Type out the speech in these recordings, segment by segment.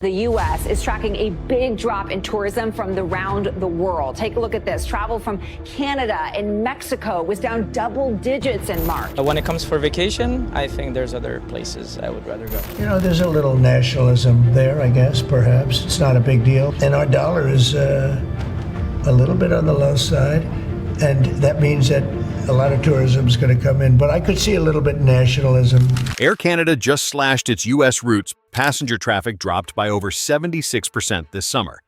The U.S. is tracking a big drop in tourism from around the world. Take a look at this. Travel from Canada and Mexico was down double digits in March. When it comes for vacation, I think there's other places I would rather go. You know, there's a little nationalism there, I guess, perhaps. It's not a big deal. And our dollar is a little bit on the low side. And that means that a lot of tourism is going to come in, but I could see a little bit nationalism. Air Canada just slashed its U.S. routes. Passenger traffic dropped by over 76% this summer.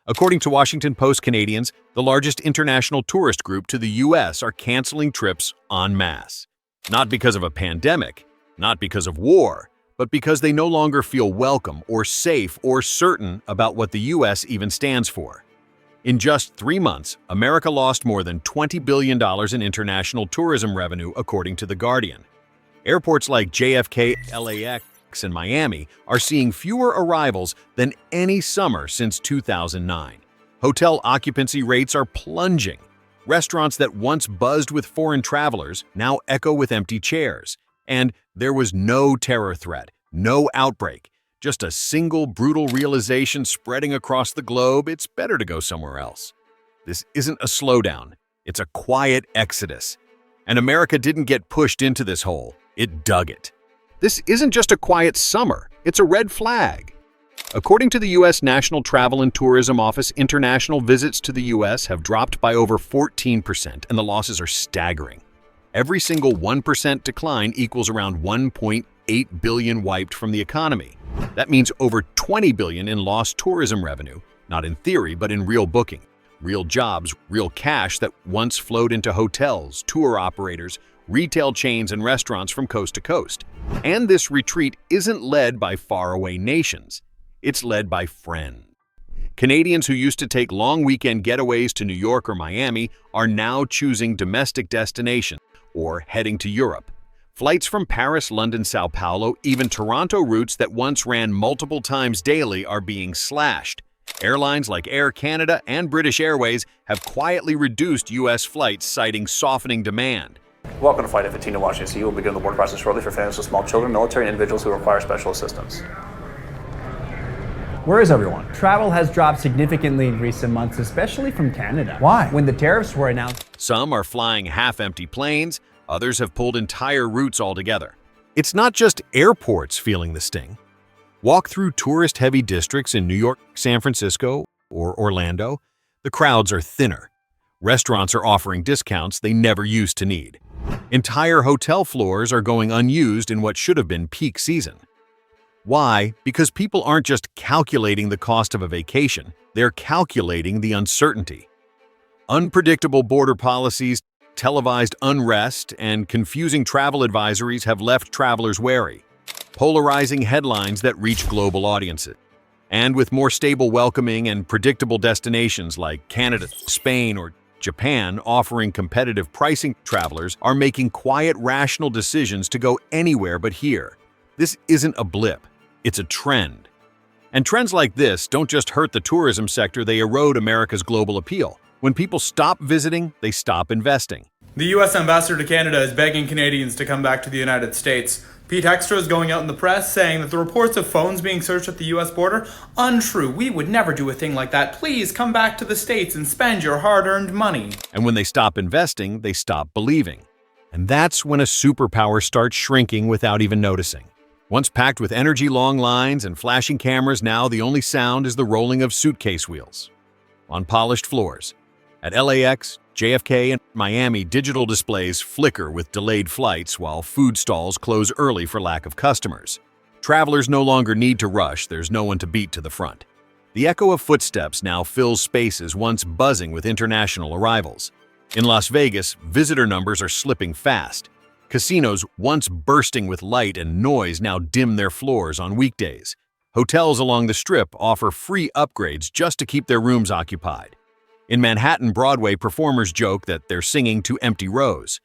According to Washington Post, Canadians, the largest international tourist group to the U.S., are canceling trips en masse. Not because of a pandemic, not because of war, but because they no longer feel welcome or safe or certain about what the U.S. even stands for. In just 3 months, America lost more than $20 billion in international tourism revenue, according to The Guardian. Airports like JFK, LAX, and Miami are seeing fewer arrivals than any summer since 2009. Hotel occupancy rates are plunging. Restaurants that once buzzed with foreign travelers now echo with empty chairs. And there was no terror threat, no outbreak. Just a single brutal realization spreading across the globe: it's better to go somewhere else. This isn't a slowdown, it's a quiet exodus. And America didn't get pushed into this hole, it dug it. This isn't just a quiet summer, it's a red flag. According to the U.S. National Travel and Tourism Office, international visits to the U.S. have dropped by over 14%, and the losses are staggering. Every single 1% decline equals around $1.8 billion wiped from the economy. That means over $20 billion in lost tourism revenue, not in theory, but in real booking, real jobs, real cash that once flowed into hotels, tour operators, retail chains, and restaurants from coast to coast. And this retreat isn't led by faraway nations. It's led by friends. Canadians who used to take long weekend getaways to New York or Miami are now choosing domestic destinations or heading to Europe. Flights from Paris, London, Sao Paulo, even Toronto routes that once ran multiple times daily are being slashed. Airlines like Air Canada and British Airways have quietly reduced U.S. flights, citing softening demand. Welcome to Flight F-15 to Washington, D.C. We'll begin the board process shortly for families with small children, military, and individuals who require special assistance. Where is everyone? Travel has dropped significantly in recent months, especially from Canada. Why? When the tariffs were announced. Some are flying half-empty planes, others have pulled entire routes altogether. It's not just airports feeling the sting. Walk through tourist-heavy districts in New York, San Francisco, or Orlando. The crowds are thinner. Restaurants are offering discounts they never used to need. Entire hotel floors are going unused in what should have been peak season. Why? Because people aren't just calculating the cost of a vacation, they're calculating the uncertainty. Unpredictable border policies, televised unrest, and confusing travel advisories have left travelers wary. Polarizing headlines that reach global audiences. And with more stable, welcoming, and predictable destinations like Canada, Spain, or Japan offering competitive pricing, travelers are making quiet, rational decisions to go anywhere but here. This isn't a blip, it's a trend. And trends like this don't just hurt the tourism sector, they erode America's global appeal. When people stop visiting, they stop investing. The U.S. ambassador to Canada is begging Canadians to come back to the United States. Pete Hextra is going out in the press saying that the reports of phones being searched at the U.S. border, untrue. We would never do a thing like that. Please come back to the States and spend your hard-earned money. And when they stop investing, they stop believing. And that's when a superpower starts shrinking without even noticing. Once packed with energy, long lines, and flashing cameras, now the only sound is the rolling of suitcase wheels on polished floors. At LAX, JFK, and Miami, digital displays flicker with delayed flights while food stalls close early for lack of customers. Travelers no longer need to rush, there's no one to beat to the front. The echo of footsteps now fills spaces once buzzing with international arrivals. In Las Vegas, visitor numbers are slipping fast. Casinos, once bursting with light and noise, now dim their floors on weekdays. Hotels along the Strip offer free upgrades just to keep their rooms occupied. In Manhattan, Broadway, performers joke that they're singing to empty rows.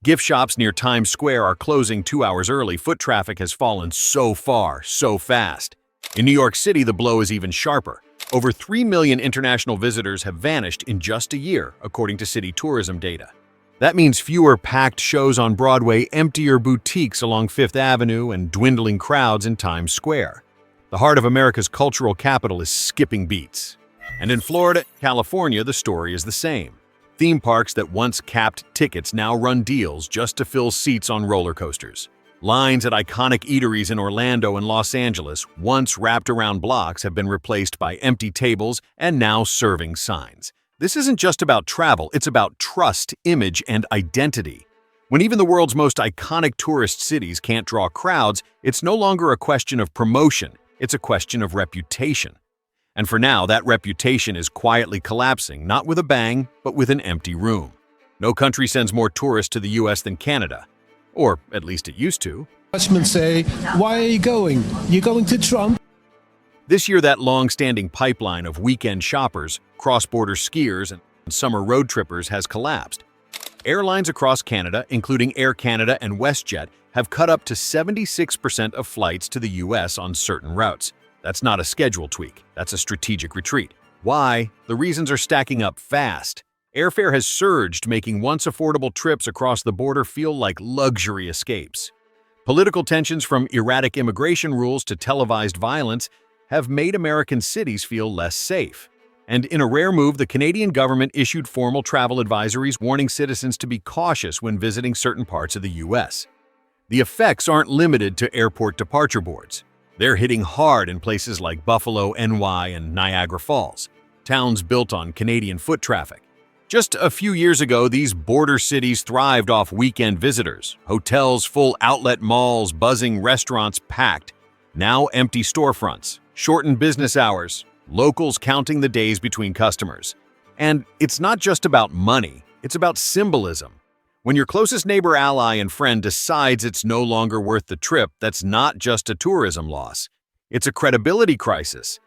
Gift shops near Times Square are closing 2 hours early. Foot traffic has fallen so far, so fast. In New York City, the blow is even sharper. Over 3 million international visitors have vanished in just a year, according to city tourism data. That means fewer packed shows on Broadway, emptier boutiques along Fifth Avenue, and dwindling crowds in Times Square. The heart of America's cultural capital is skipping beats. And in Florida, California, the story is the same. Theme parks that once capped tickets now run deals just to fill seats on roller coasters. Lines at iconic eateries in Orlando and Los Angeles, once wrapped around blocks, have been replaced by empty tables and now serving signs. This isn't just about travel, it's about trust, image, and identity. When even the world's most iconic tourist cities can't draw crowds, it's no longer a question of promotion, it's a question of reputation. And for now, that reputation is quietly collapsing, not with a bang, but with an empty room. No country sends more tourists to the US than Canada. Or at least it used to. Dutchmen say, why are you going? You're going to Trump? This year, that long-standing pipeline of weekend shoppers, cross-border skiers, and summer road trippers has collapsed. Airlines across Canada, including Air Canada and WestJet, have cut up to 76% of flights to the US on certain routes. That's not a schedule tweak, that's a strategic retreat. Why? The reasons are stacking up fast. Airfare has surged, making once affordable trips across the border feel like luxury escapes. Political tensions, from erratic immigration rules to televised violence, have made American cities feel less safe. And in a rare move, the Canadian government issued formal travel advisories warning citizens to be cautious when visiting certain parts of the US. The effects aren't limited to airport departure boards. They're hitting hard in places like Buffalo, NY, and Niagara Falls, towns built on Canadian foot traffic. Just a few years ago, these border cities thrived off weekend visitors. Hotels full, outlet malls buzzing, restaurants packed. Now empty storefronts, shortened business hours, locals counting the days between customers. And it's not just about money, it's about symbolism. When your closest neighbor, ally, and friend decides it's no longer worth the trip, that's not just a tourism loss. It's a credibility crisis.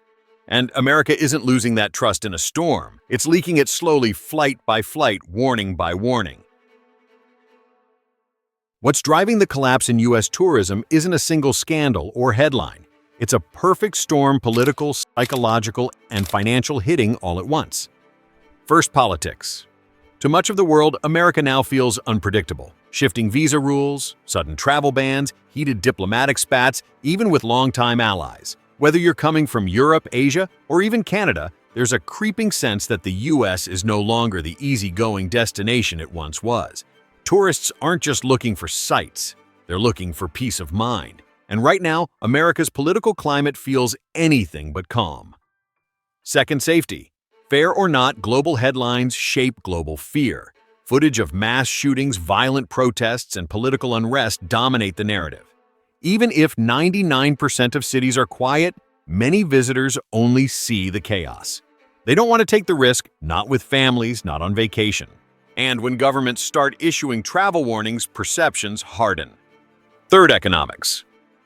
And America isn't losing that trust in a storm. It's leaking it slowly, flight by flight, warning by warning. What's driving the collapse in U.S. tourism isn't a single scandal or headline. It's a perfect storm, political, psychological, and financial, hitting all at once. First, politics. To much of the world, America now feels unpredictable. Shifting visa rules, sudden travel bans, heated diplomatic spats, even with longtime allies. Whether you're coming from Europe, Asia, or even Canada, there's a creeping sense that the US is no longer the easygoing destination it once was. Tourists aren't just looking for sights, they're looking for peace of mind. And right now, America's political climate feels anything but calm. Second, safety. Fair or not, global headlines shape global fear. Footage of mass shootings, violent protests, and political unrest dominate the narrative. Even if 99% of cities are quiet, many visitors only see the chaos. They don't want to take the risk, not with families, not on vacation. And when governments start issuing travel warnings, perceptions harden. Third, economics.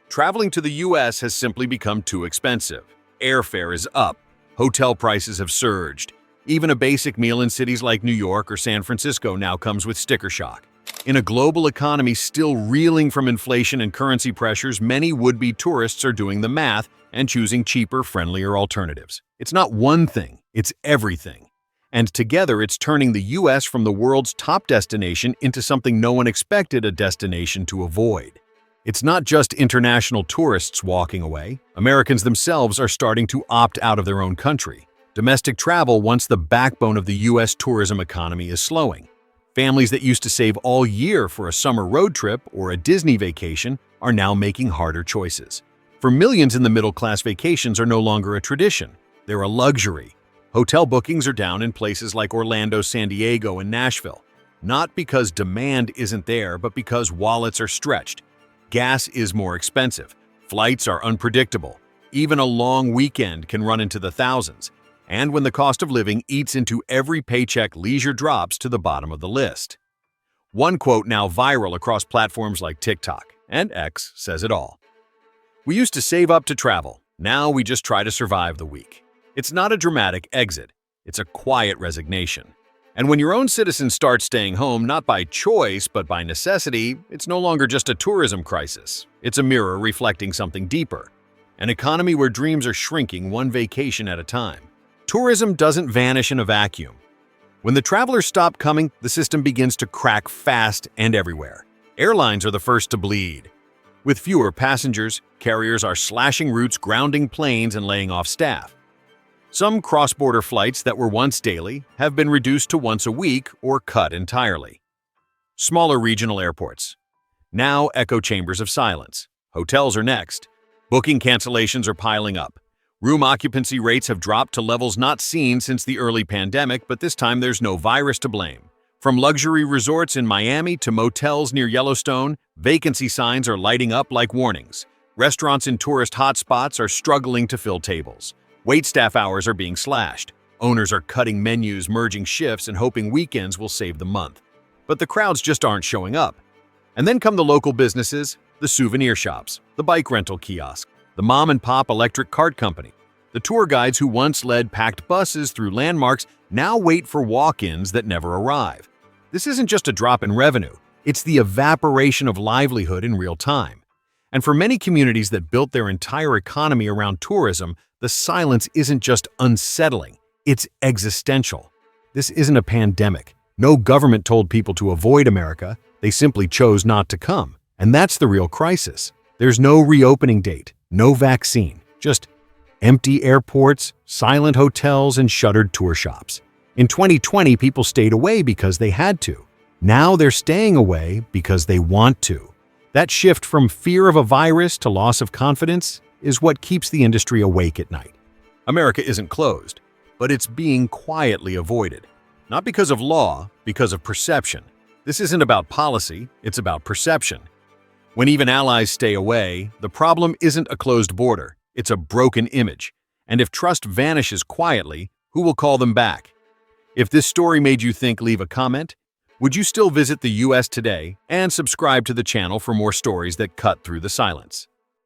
Traveling to the US has simply become too expensive. Airfare is up. Hotel prices have surged. Even a basic meal in cities like New York or San Francisco now comes with sticker shock. In a global economy still reeling from inflation and currency pressures, many would-be tourists are doing the math and choosing cheaper, friendlier alternatives. It's not one thing, it's everything. And together, it's turning the US from the world's top destination into something no one expected a destination to avoid. It's not just international tourists walking away. Americans themselves are starting to opt out of their own country. Domestic travel, once the backbone of the US tourism economy, is slowing. Families that used to save all year for a summer road trip or a Disney vacation are now making harder choices. For millions in the middle class, vacations are no longer a tradition. They're a luxury. Hotel bookings are down in places like Orlando, San Diego, and Nashville. Not because demand isn't there, but because wallets are stretched. Gas is more expensive. Flights are unpredictable. Even a long weekend can run into the thousands. And when the cost of living eats into every paycheck, leisure drops to the bottom of the list. One quote now viral across platforms like TikTok and X says it all. "We used to save up to travel. Now we just try to survive the week." It's not a dramatic exit. It's a quiet resignation. And when your own citizens start staying home, not by choice, but by necessity, it's no longer just a tourism crisis. It's a mirror reflecting something deeper. An economy where dreams are shrinking one vacation at a time. Tourism doesn't vanish in a vacuum. When the travelers stop coming, the system begins to crack fast and everywhere. Airlines are the first to bleed. With fewer passengers, carriers are slashing routes, grounding planes, and laying off staff. Some cross-border flights that were once daily have been reduced to once a week or cut entirely. Smaller regional airports now echo chambers of silence. Hotels are next. Booking cancellations are piling up. Room occupancy rates have dropped to levels not seen since the early pandemic, but this time there's no virus to blame. From luxury resorts in Miami to motels near Yellowstone, vacancy signs are lighting up like warnings. Restaurants in tourist hotspots are struggling to fill tables. Waitstaff hours are being slashed. Owners are cutting menus, merging shifts, and hoping weekends will save the month. But the crowds just aren't showing up. And then come the local businesses, the souvenir shops, the bike rental kiosk, the mom-and-pop electric cart company. The tour guides who once led packed buses through landmarks now wait for walk-ins that never arrive. This isn't just a drop in revenue, it's the evaporation of livelihood in real time. And for many communities that built their entire economy around tourism, the silence isn't just unsettling, it's existential. This isn't a pandemic. No government told people to avoid America, they simply chose not to come. And that's the real crisis. There's no reopening date, no vaccine, just empty airports, silent hotels, and shuttered tour shops. In 2020, people stayed away because they had to. Now they're staying away because they want to. That shift from fear of a virus to loss of confidence is what keeps the industry awake at night. America isn't closed, but it's being quietly avoided. Not because of law, because of perception. This isn't about policy, it's about perception. When even allies stay away, the problem isn't a closed border, it's a broken image. And if trust vanishes quietly, who will call them back? If this story made you think, leave a comment. Would you still visit the US today and subscribe to the channel for more stories that cut through the silence?